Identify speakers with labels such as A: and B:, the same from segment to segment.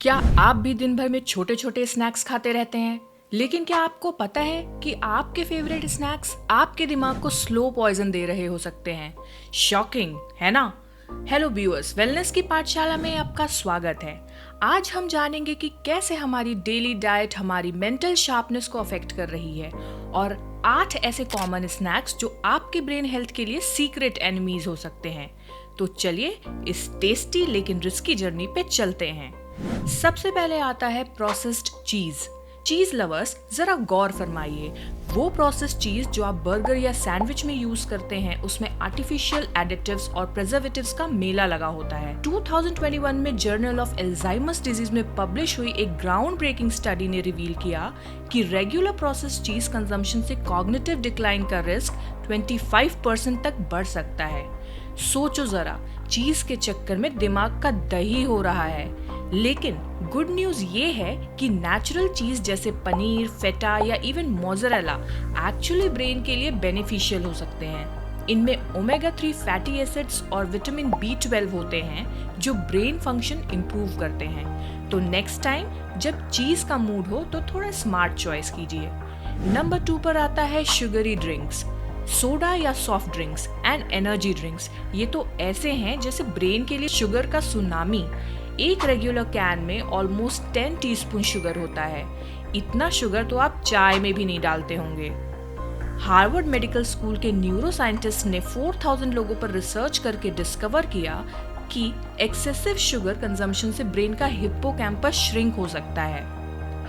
A: क्या आप भी दिन भर में छोटे छोटे स्नैक्स खाते रहते हैं? लेकिन क्या आपको पता है कि आपके फेवरेट स्नैक्स आपके दिमाग को स्लो पॉइजन दे रहे हो सकते हैं? शॉकिंग है ना? हेलो व्यूअर्स, वेलनेस की पाठशाला में आपका स्वागत है। आज हम जानेंगे कि कैसे हमारी डेली डाइट हमारी मेंटल शार्पनेस को अफेक्ट कर रही है और 8 ऐसे कॉमन स्नैक्स जो आपके ब्रेन हेल्थ के लिए सीक्रेट एनिमीज हो सकते हैं। तो चलिए इस टेस्टी लेकिन रिस्की जर्नी पे चलते हैं। सबसे पहले आता है प्रोसेस्ड चीज लवर्स, जरा गौर फरमाइए। वो प्रोसेस्ड चीज जो आप बर्गर या सैंडविच में यूज करते हैं उसमें आर्टिफिशियल एडिटिव्स और प्रिजर्वेटिव्स का मेला लगा होता है। 2021 में जर्नल ऑफ एल्जाइमर्स डिजीज में पब्लिश हुई एक ग्राउंड ब्रेकिंग स्टडी ने रिवील किया कि रेगुलर प्रोसेस्ड चीज कंजम्पशन से कॉग्निटिव डिक्लाइन का रिस्क 25% तक बढ़ सकता है। सोचो जरा, चीज के चक्कर में दिमाग का दही हो रहा है। लेकिन गुड न्यूज ये है कि नेचुरल चीज जैसे पनीर, फेटा या इवन मोज़रेला एक्चुअली ब्रेन के लिए बेनिफिशियल हो सकते हैं। इनमें ओमेगा 3 फैटी एसिड्स और विटामिन B12 होते हैं जो ब्रेन फंक्शन इंप्रूव करते हैं। तो नेक्स्ट टाइम जब चीज का मूड हो तो थोड़ा स्मार्ट चॉइस कीजिए। नंबर 2 पर आता है शुगरी ड्रिंक्स, सोडा या soft drinks and energy drinks. ये तो ऐसे हैं जैसे ब्रेन के लिए शुगर का सुनामी। एक रेगुलर कैन में ऑलमोस्ट 10 टीस्पून शुगर होता है। इतना शुगर तो आप चाय में भी नहीं डालते होंगे। हार्वर्ड मेडिकल स्कूल के न्यूरो साइंटिस्ट ने 4000 लोगों पर रिसर्च करके डिस्कवर किया कि एक्सेसिव शुगर कंजम्पशन से ब्रेन का हिप्पोकैम्पस श्रिंक हो सकता है।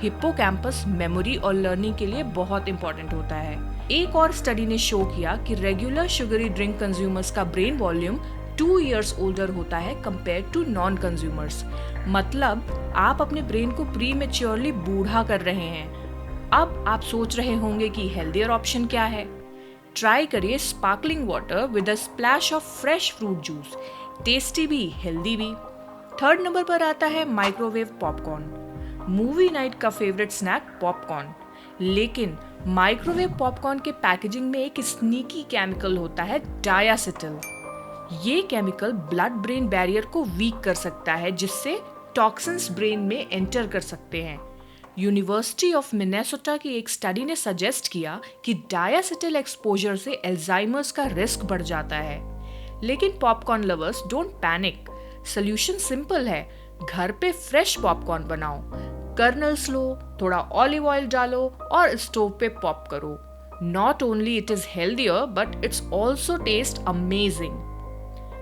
A: हिप्पोकैम्पस मेमोरी और लर्निंग के लिए बहुत इंपॉर्टेंट होता है। एक और स्टडी ने शो किया कि रेगुलर शुगरी ड्रिंक कंज्यूमर्स का ब्रेन वॉल्यूम 2 years ओल्डर होता है कंपेयर टू नॉन कंज्यूमर्स। मतलब आप अपने ब्रेन को प्रीमेच्योरली बूढ़ा कर रहे हैं। अब आप सोच रहे होंगे कि हेल्दियर ऑप्शन क्या है? ट्राई करिए sparkling water with a splash of fresh fruit juice. Tasty भी, हेल्दी भी। 3rd नंबर पर आता है माइक्रोवेव पॉपकॉर्न। मूवी नाइट का फेवरेट स्नैक पॉपकॉर्न। लेकिन माइक्रोवेव पॉपकॉर्न के पैकेजिंग में एक स्नीकी केमिकल होता है, डायासिटिल। ये केमिकल ब्लड ब्रेन बैरियर को वीक कर सकता है जिससे टॉक्सिन्स ब्रेन में एंटर कर सकते हैं। यूनिवर्सिटी ऑफ मिनेसोटा की एक स्टडी ने सजेस्ट किया कि डायासिटिल एक्सपोजर से अल्जाइमर्स का रिस्क बढ़ जाता है। लेकिन popcorn lovers, don't panic. Solution simple है, घर पे फ्रेश पॉपकॉर्न बनाओ। कर्नल्स लो, थोड़ा ऑलिव ऑयल डालो और स्टोव पे पॉप करो। Not only it is healthier but it's also test amazing.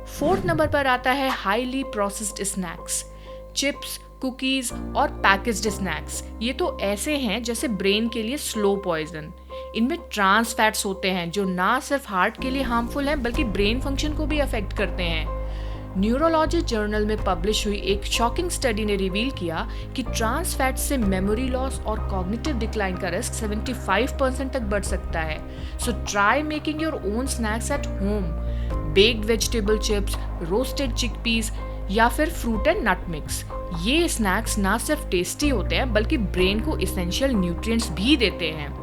A: 4th number पर आता है highly processed snacks, chips, cookies और पैकेज्ड स्नैक्स। ये तो ऐसे हैं जैसे ब्रेन के लिए स्लो पॉइजन। इनमें ट्रांस फैट्स होते हैं जो ना सिर्फ हार्ट के लिए हार्मफुल हैं बल्कि ब्रेन फंक्शन को भी अफेक्ट करते हैं। न्यूरोलॉजी जर्नल में पब्लिश हुई एक शॉकिंग स्टडी ने रिवील किया कि ट्रांस फैट्स से मेमोरी लॉस और कॉग्निटिव डिक्लाइन का रिस्क 75% तक बढ़ सकता है। So try making your own snacks at home. Baked vegetable chips, roasted chickpeas या फिर फ्रूट एंड नट मिक्स। ये स्नैक्स ना सिर्फ टेस्टी होते हैं बल्कि ब्रेन को एसेंशियल न्यूट्रिएंट्स भी देते हैं।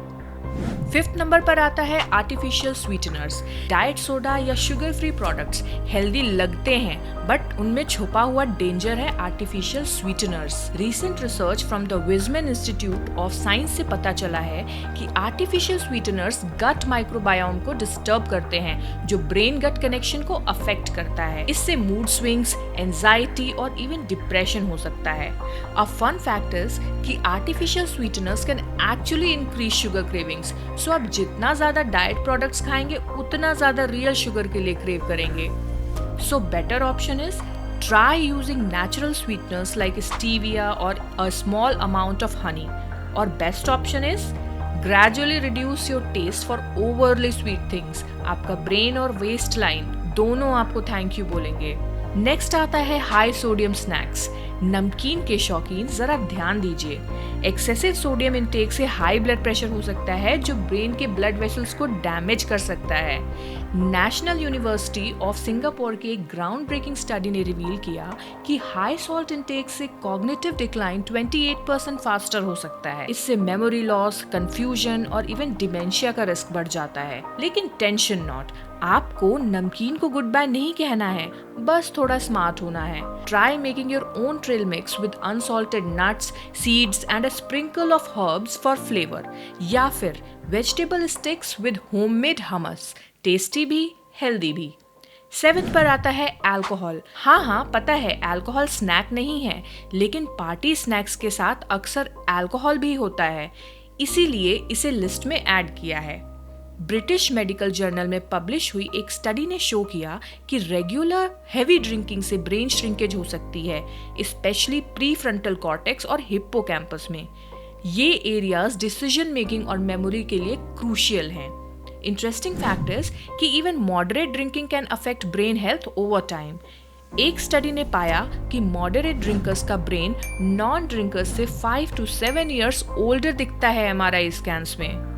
A: 5th नंबर पर आता है आर्टिफिशियल स्वीटनर्स। डाइट सोडा या शुगर फ्री प्रोडक्ट्स हेल्दी लगते हैं बट उनमें छुपा हुआ डेंजर है artificial sweeteners. Recent research from the Weizmann institute of science से पता चला है कि आर्टिफिशियल स्वीटनर्स गट माइक्रोबायोम को डिस्टर्ब करते हैं जो ब्रेन गट कनेक्शन को अफेक्ट करता है। इससे मूड स्विंग्स, एंजाइटी और इवन डिप्रेशन हो सकता है। अ फन फैक्ट इज कि artificial sweeteners can actually increase sugar cravings. So आप जितना ज्यादा डाइट प्रोडक्ट्स खाएंगे उतना ज्यादा रियल शुगर के लिए क्रेव करेंगे। So better option is try using natural sweeteners like stevia और a small amount of honey. और best option is gradually reduce your taste for overly sweet things. आपका brain और वेस्ट लाइन दोनों आपको thank you बोलेंगे। Next आता है high sodium snacks. नमकीन के शौकीन जरा ध्यान दीजिए। एक्सेसिव सोडियम इंटेक से हाई ब्लड प्रेशर हो सकता है जो ब्रेन के ब्लड वेसल्स को डैमेज कर सकता है। नेशनल यूनिवर्सिटी ऑफ सिंगापुर की एक ग्राउंड ब्रेकिंग स्टडी ने रिवील किया कि हाई सॉल्ट इंटेक से कॉग्निटिव डिक्लाइन 28% फास्टर हो सकता है। इससे मेमोरी लॉस, कंफ्यूजन और इवन डिमेंशिया का रिस्क बढ़ जाता है। लेकिन टेंशन नॉट, आपको नमकीन को गुड बाय नहीं कहना है, बस थोड़ा स्मार्ट होना है। Try making your own trail mix with unsalted nuts, seeds and a sprinkle of herbs for flavour, या फिर vegetable sticks with homemade hummus, tasty भी हेल्दी भी। 7th पर आता है अल्कोहल। हाँ, पता है अल्कोहल स्नैक नहीं है, लेकिन पार्टी स्नैक्स के साथ अक्सर अल्कोहल भी होता है, इसीलिए इसे लिस्ट में ऐड किया है। ब्रिटिश मेडिकल जर्नल में पब्लिश हुई एक स्टडी ने शो किया कि रेगुलर हैवी ड्रिंकिंग से ब्रेन श्रिंकेज हो सकती है, स्पेशली प्री फ्रंटल कॉर्टेक्स और हिप्पोकैम्पस में। ये एरियाज डिसीजन मेकिंग और मेमोरी के लिए क्रूशियल हैं। इंटरेस्टिंग फैक्ट इज कि even moderate drinking can affect brain health over time. एक स्टडी ने पाया कि मॉडरेट ड्रिंकर्स का ब्रेन नॉन ड्रिंकर्स से 5 to 7 years ओल्डर दिखता है MRI स्कैन्स में।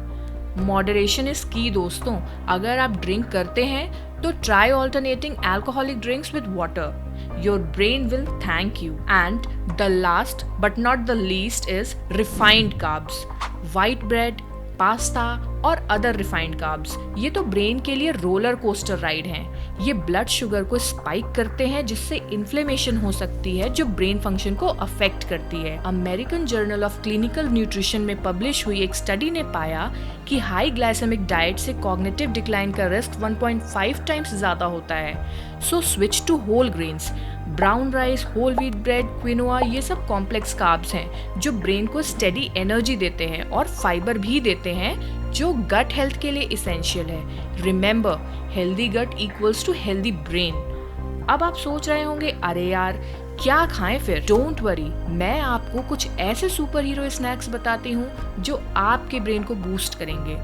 A: मॉडरेशन इज की दोस्तों। अगर आप ड्रिंक करते हैं तो try alternating alcoholic drinks with water. Your brain will thank you. And the last but not the least is refined carbs. White bread, pasta और अदर रिफाइंड कार्ब्स, ये तो ब्रेन के लिए रोलर कोस्टर राइड हैं। ये blood sugar को spike करते हैं, जिससे इन्फ्लेमेशन हो सकती है जो ब्रेन फंक्शन को अफेक्ट करती है। American journal of clinical nutrition में पब्लिश हुई एक स्टडी ने पाया कि हाई ग्लाइसेमिक डाइट से कॉग्निटिव डिक्लाइन का रिस्क 1.5 टाइम्स ज्यादा होता है। So switch to whole grains. Brown rice, whole wheat bread, quinoa, ये सब कॉम्प्लेक्स कार्ब्स हैं जो ब्रेन को स्टेडी एनर्जी देते हैं और फाइबर भी देते हैं जो गट हेल्थ के लिए इसेंशियल है। Remember, healthy gut equals to healthy brain. अब आप सोच रहे होंगे, अरे यार क्या खाएं फिर? डोंट वरी, मैं आपको कुछ ऐसे सुपर हीरो स्नैक्स बताती हूँ जो आपके ब्रेन को बूस्ट करेंगे।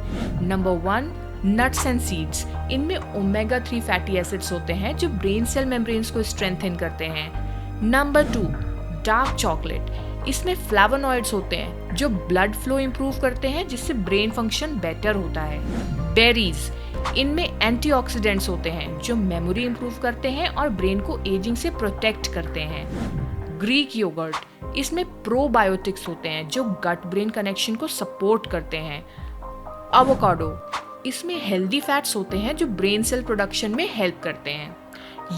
A: Number 1, nuts and seeds. इनमें ओमेगा 3 फैटी एसिड्स होते हैं जो ब्रेन सेल मेम्ब्रेन्स को स्ट्रेंथन करते हैं। Number 2, dark chocolate. इसमें फ्लेवोनॉइड्स होते हैं जो ब्लड फ्लो इंप्रूव करते हैं, जिससे ब्रेन फंक्शन बेटर होता है। बेरीज, इनमें एंटीऑक्सीडेंट्स होते हैं जो मेमोरी इंप्रूव करते हैं और ब्रेन को एजिंग से प्रोटेक्ट करते हैं। ग्रीक योगर्ट, इसमें प्रोबायोटिक्स होते हैं जो गट ब्रेन कनेक्शन को सपोर्ट करते हैं। एवोकाडो, इसमें हेल्दी फैट्स होते हैं जो ब्रेन सेल प्रोडक्शन में हेल्प करते हैं।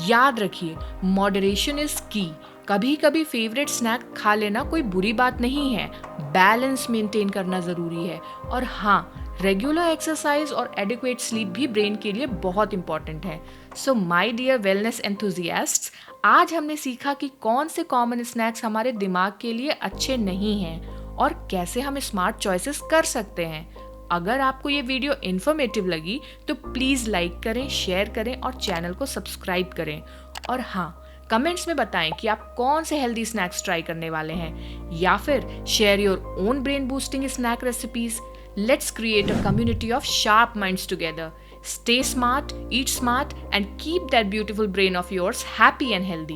A: याद रखिए, मॉडरेशन इज की। कभी कभी फेवरेट स्नैक खा लेना कोई बुरी बात नहीं है, बैलेंस मेंटेन करना जरूरी है। और हाँ, रेगुलर एक्सरसाइज और एडिक्वेट स्लीप भी ब्रेन के लिए बहुत इंपॉर्टेंट है। So my dear wellness enthusiasts, आज हमने सीखा कि कौन से कॉमन स्नैक्स हमारे दिमाग के लिए अच्छे नहीं हैं और कैसे हम स्मार्ट चॉइसेस कर सकते हैं। अगर आपको ये वीडियो इन्फॉर्मेटिव लगी तो प्लीज़ लाइक करें, शेयर करें और चैनल को सब्सक्राइब करें। और हाँ, कमेंट्स में बताएं कि आप कौन से हेल्दी स्नैक्स ट्राई करने वाले हैं, या फिर share your own brain boosting snack recipes. Let's create a community of sharp minds together. Stay smart, eat smart, and keep that beautiful brain of yours happy and healthy.